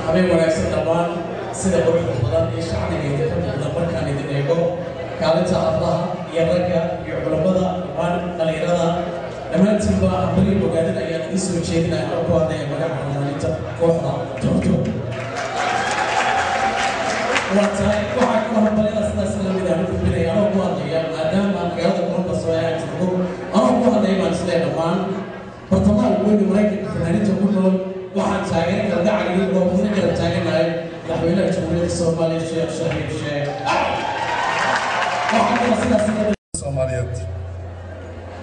habeen wanaagsan dhammaan sida quruxda badan ee shacbigeeda ka muuqda markaan idin eego kaalinta aflaha iyo ragga iyo culamada dhammaan dhalinyarada dhammaantiinba ambari ogaadin ayaan idin soo jeedinaya markuu hadlaya magaca maalinta kooxda torto waa tahay waxaa ku hormarina sidaas la mid ah gudbinaya anoo ku hadlaya maadaama magaalada Columbus oo ay jirto anoo ku hadlaya baan isleeyahay dhammaan bartamaha weyn Mareykanka fanaaniinta ku nool waxaan taageerin kala dacayay oo ku kala taaganahay madaxweynaha jamhuuriyadda Soomaaliya Sheekh Shariif Sheekh Soomaaliyeed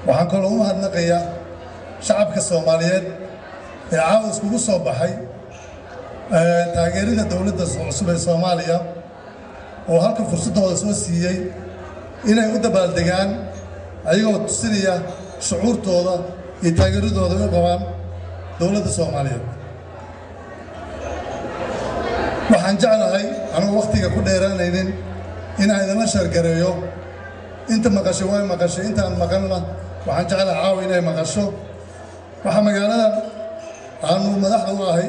waxaan kaloo u mahadnaqayaa shacabka Soomaaliyeed ee caawa iskugu soo baxay taageerida dawladda cusub ee Soomaaliya oo halka fursadooda soo siiyay inay u dabaaldegaan ayagoo tusinaya shucuurtooda iyo taageeradooda u qabaan dawladda Soomaaliyeed waxaan jeclahay anoo waqtiga ku dheeraanaynin in aan idin sheergareeyo inta maqashay way maqashay intaan maqalna waxaan jeclahay caawa inay maqasho waxa magaalada aanu madaxda u ahay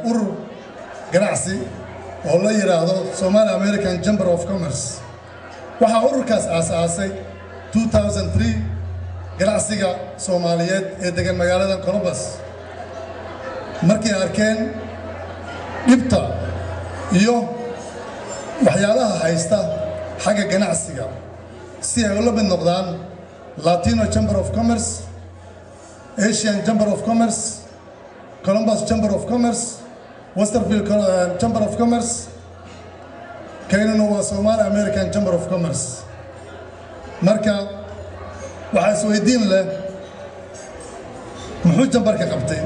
urur ganacsi oo la yiraahdo Somali American Chamber of Commerce waxa ururkaas aasaasay 2003 ganacsiga Soomaaliyeed ee degan magaalada Columbus markii arkeen dhibta iyo waxyaalaha haysta xagga ganacsiga si ay ula mid noqdaan Latino Chamber of Commerce, Asian Chamber of Commerce, Columbus Chamber of Commerce, Westerville Chamber of Commerce, kaynuna waa Somali American Chamber of Commerce marka waxaa isweydiin leh muxuu jambarka qabtay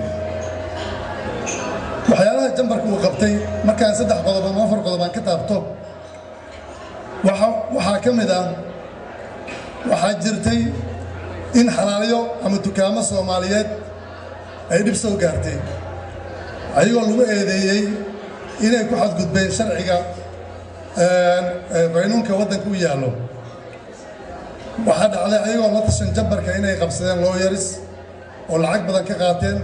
waxyaalaha jambarka uu qabtay markaan 3 qodob ama 4 qodob aan ka taabto waxaa ka mid ah waxaa jirtay in xalaaliyo ama dukaamo Soomaaliyeed ay dhib soo gaartay ayagoo lagu eedeeyay inay ku xadgudbeen sharciga qaynuunka waddanka u yaalo waxaa dhacday ayagoo la tashan jambarka inay qabsadeen lawyers oo lacag badan ka qaateen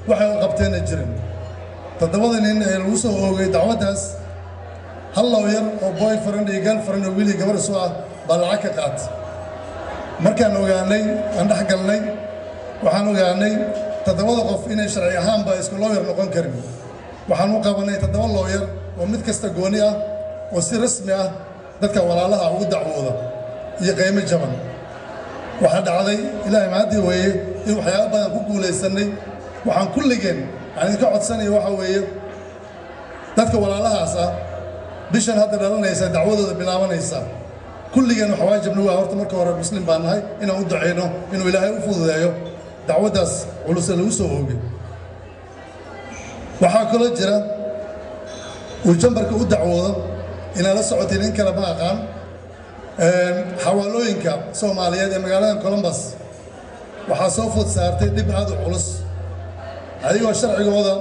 waxay u qabteenna jirin todobada nin ee lagu soo oogay dacwadaas hal lawyer oo boyfriend iyo girlfriend oo wiil iyo gabar isu ah baa lacag ka qaatay markaan ogaanay aan dhex galnay waxaan ogaanay todobada qof inay sharci ahaanba isku lawyer noqon karin waxaan u qabanay 7 lawyer oo mid kasta gooni ah oo si rasmi ah dadka walaalaha ugu dacwooda iyo qiimo jaban waxa dhacday ilaahay maadii weeye in waxyaabo badan ku guuleysanay waxaan kulligeen aan ka codsanay waxa weeye dadka walaalahaas ah bishan hadda dhalanaysa dacwadooda bilaabanaysa kulligeen waxa waajibna waa horta marka hore muslim baan nahay inaan u duceeyno inuu ilaahay u fududeeyo dacwadaas culus lagu soo oogay waxaa kaloo jira uu jambarka u dacwoodo inaan la socotin in kale ma aqaan xawaalooyinka Soomaaliyeed ee magaalada Columbus waxaa soo food saartay dhib aad u culus ayagoo sharcigooda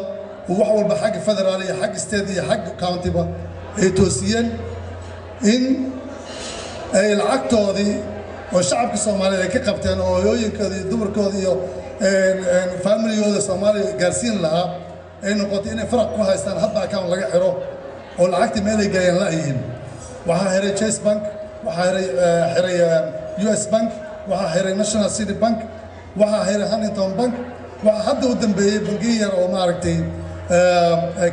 uu wax walba xag federaal iyo xag state iyo xag county ba ay toosiyeen in ay lacagtoodii oo shacabka Soomaaliyeed ay ka qabteen oo hooyooyinkooda iyo dumarkooda iyo familygooda Soomaaliya gaarsiin lahaa ay noqotay inay faraq ku haystaan hadda account laga xiro oo lacagtii meel ay geeyeen la yihiin waxaa xiray Chase Bank waxaa xiray US Bank waxaa xiray National City Bank waxaa xiray Huntington Bank waxa hadda u dambeeyay bangiyo yar oo maaragtay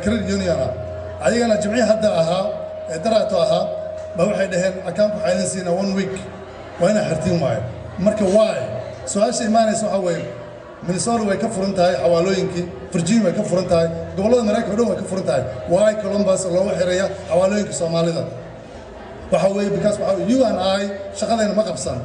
credit union ah ayagana jimciye hadda ahaa daraato ahaa ba waxay dhaheen account waxay idin siinaa 1 week waa inay xirtiin waayo marka why su'aasha imaanaysa waxa weeye Minnesota way ka furan tahay xawaalooyinkii Virginia way ka furan tahay gobollada Mareykanka dhan way ka furan tahay why Columbus loo xiraya xawaalooyinka Soomaalida waxa weeye because you and I shaqadeena ma qabsan